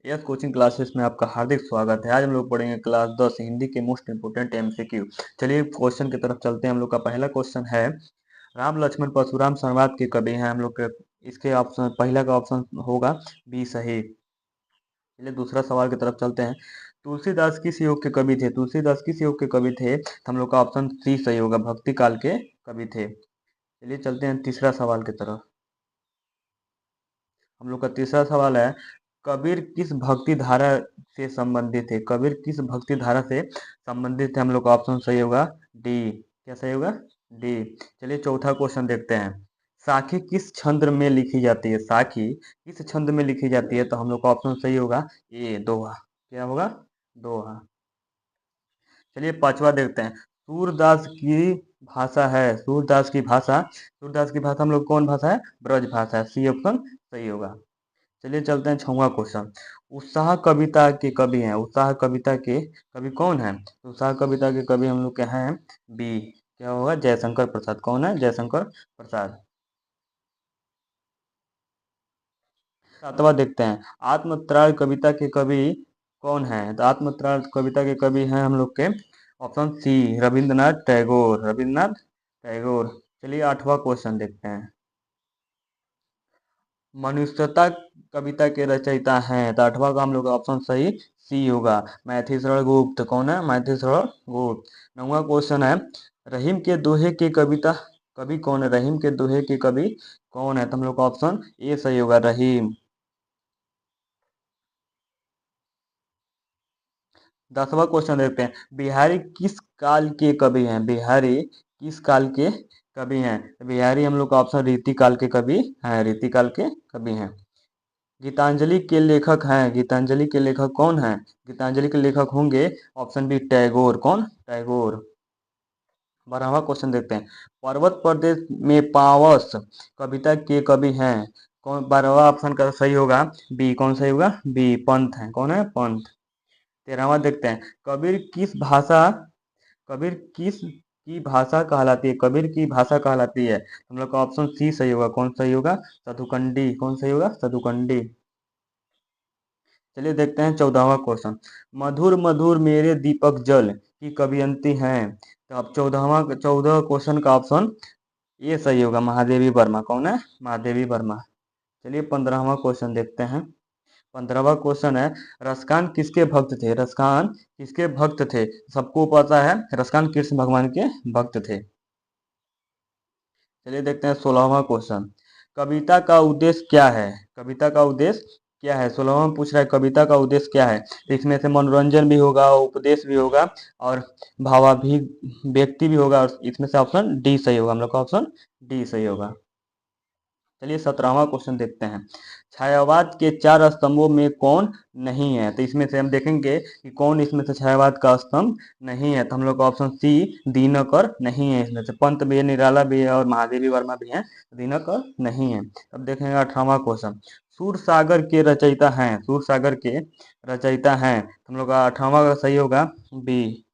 Yes coaching classes में आपका हार्दिक स्वागत है। आज हम लोग पढ़ेंगे क्लास 10 हिंदी के मोस्ट इंपोर्टेंट एमसीक्यू। चलिए क्वेश्चन की तरफ चलते हैं। हम लोग का पहला क्वेश्चन है, राम लक्ष्मण परशुराम संवाद के कवि हैं हम लोग के। इसके ऑप्शन, पहला का ऑप्शन होगा बी सही। चलिए दूसरा सवाल की तरफ चलते हैं। तुलसीदास किस युग के कवि थे? तुलसीदास किस युग के कवि थे? तो हम लोग का ऑप्शन सी सही होगा, भक्ति काल के कवि थे। चलिए चलते हैं तीसरा सवाल की तरफ। हम लोग का तीसरा सवाल है, कबीर किस भक्ति धारा से संबंधित है? कबीर किस भक्ति धारा से संबंधित है? हम लोग का ऑप्शन सही होगा डी। क्या सही होगा? डी। चलिए चौथा क्वेश्चन देखते हैं। साखी किस छंद में लिखी जाती है? साखी किस छंद में लिखी जाती है? तो हम लोग का ऑप्शन सही होगा ए, दोहा। क्या होगा? दोहा। चलिए पांचवा देखते हैं। सूरदास की भाषा है, सूरदास की भाषा, सूरदास की भाषा हम लोग कौन भाषा है? ब्रज भाषा है। सी ऑप्शन सही होगा। चलिए चलते हैं छठवां क्वेश्चन। उत्साह कविता के कवि हैं, उत्साह कविता के कवि कौन है? तो उत्साह कविता के कवि हम लोग के हैं बी। क्या होगा? जयशंकर प्रसाद। कौन है? जयशंकर प्रसाद। सातवां देखते हैं। आत्मत्राण कविता के कवि कौन है? तो आत्मत्राण कविता के कवि हैं हम लोग के ऑप्शन सी, रविंद्रनाथ टैगोर। रविंद्रनाथ टैगोर। चलिए आठवां क्वेश्चन देखते हैं। मनुष्यता कविता के रचयिता हैं, तो आठवां का हम लोग का ऑप्शन सही सी होगा, मैथिशरण गुप्त। कौन है? मैथिशरण गुप्त। नौवां क्वेश्चन है, रहीम के दोहे के कविता कवि कौन है? रहीम के दोहे के कवि कौन है? तो हम लोग का ऑप्शन ए सही होगा, रहीम। 10वां क्वेश्चन देखते हैं। बिहारी किस काल के कवि हैं? बिहारी किस काल के कवि हैं? बिहारी हम लोग का ऑप्शन रीति काल के कवि हैं, रीति काल के कवि हैं। गीतांजलि के लेखक हैं, गीतांजलि के लेखक कौन हैं? गीतांजलि के लेखक होंगे ऑप्शन बी, टैगोर। कौन? टैगोर। 12वां क्वेश्चन देखते हैं। पर्वत प्रदेश में पावस कविता के कवि हैं कौन? 12वां ऑप्शन का सही होगा बी। कौन सही होगा? बी, पंत है। कौन है? पंत। 13वां देखते हैं। कबीर किस की भाषा कहलाती है? कबीर की भाषा कहलाती है, हम लोग का ऑप्शन सी सही होगा। कौन सही होगा? सदुकंडी। कौन सही होगा? सदुकंडी। चलिए देखते हैं 14वां क्वेश्चन। मधुर मधुर मेरे दीपक जल की कवियंती हैं, तो अब 14 क्वेश्चन का ऑप्शन ये सही होगा, महादेवी वर्मा। कौन है? महादेवी वर्मा। चलिए 15वां क्वेश्चन देखते हैं। 15वां क्वेश्चन है, रसकान किसके भक्त थे? रसकान किसके भक्त थे? सबको पता है, रसकान कृष्ण भगवान के भक्त थे। चलिए देखते हैं 16वां क्वेश्चन। कविता का उद्देश्य क्या है? कविता का उद्देश्य क्या है? 16वां में पूछ रहा है कविता का उद्देश्य क्या है। तो इसमें से मनोरंजन भी होगा, उपदेश भी होगा और भावाभिग व्यक्ति भी होगा, और इसमें से ऑप्शन डी सही होगा। हम लोग का ऑप्शन डी सही होगा। चलिए 17वां क्वेश्चन देखते हैं। छायावाद के चार स्तंभों में कौन नहीं है? तो इसमें से हम देखेंगे कि कौन इसमें से छायावाद का स्तंभ नहीं है। तो हम लोग का ऑप्शन सी, दीनकर नहीं है। इसमें से पंत भी है, निराला भी है और महादेवी वर्मा भी है, दीनकर नहीं है। अब देखेंगे 18वां क्वेश्चन। सूर सागर के रचयिता हैं, सूर सागर के रचयिता हैं, तो हम लोग का 18वां का सही होगा बी।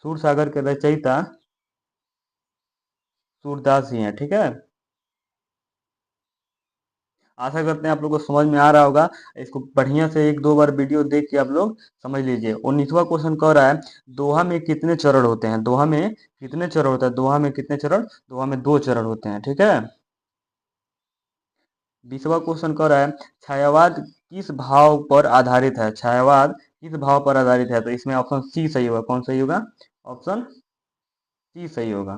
सूर सागर के रचयिता सूरदास जी हैं। ठीक है, आशा करते हैं आप लोग को समझ में आ रहा होगा। इसको बढ़िया से एक दो बार वीडियो देख के आप लोग समझ लीजिए। 19वां क्वेश्चन कह रहा है, दोहा में कितने चरण होते हैं? दोहा में कितने चरण होता है? दोहा में कितने चरण? दोहा में 2 चरण होते हैं। ठीक है। 20वां क्वेश्चन कह रहा है, छायावाद किस भाव पर आधारित है? छायावाद किस भाव पर आधारित है? तो इसमें ऑप्शन सी सही होगा। कौन सही होगा? ऑप्शन सी सही होगा।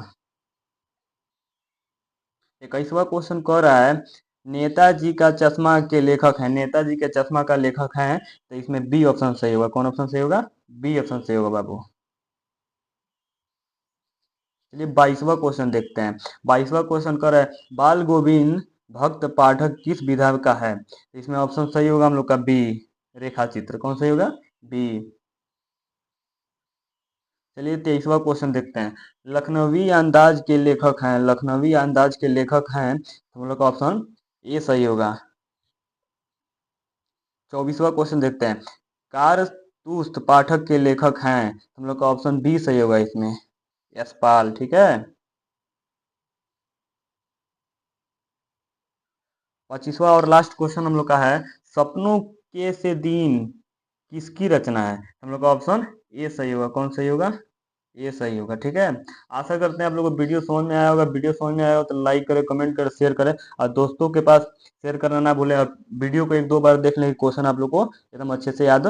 21वां क्वेश्चन कह रहा है, नेताजी का चश्मा के लेखक हैं, नेताजी के चश्मा का लेखक हैं, तो इसमें बी ऑप्शन सही होगा। कौन ऑप्शन सही होगा? बी ऑप्शन सही होगा बाबू। चलिए 22वां क्वेश्चन देखते हैं। 22वां क्वेश्चन कर रहा है, बाल गोविंद भक्त पाठक किस विधा का है? तो इसमें ऑप्शन सही होगा हम लोग का बी, रेखा चित्र। कौन सही होगा? बी। चलिए 23वां क्वेश्चन देखते हैं। लखनवी अंदाज के लेखक हैं, लखनवी अंदाज के लेखक हैं, तो हम लोग का ऑप्शन ए सही होगा। 24वां क्वेश्चन देखते हैं। कारतूस पाठक के लेखक हैं, हम लोग का ऑप्शन बी सही होगा इसमें, यशपाल। ठीक है। 25वां और लास्ट क्वेश्चन हम लोग का है, सपनों के से दिन किसकी रचना है? हम लोग का ऑप्शन ए सही होगा। कौन सही होगा? ये सही होगा। ठीक है, आशा करते हैं आप लोगों को वीडियो समझ में आया होगा। वीडियो समझ में आया हो तो लाइक करें, कमेंट करें, शेयर करें और दोस्तों के पास शेयर करना ना भूलें। और वीडियो को एक दो बार देख लें, क्वेश्चन आप लोग को एकदम अच्छे से याद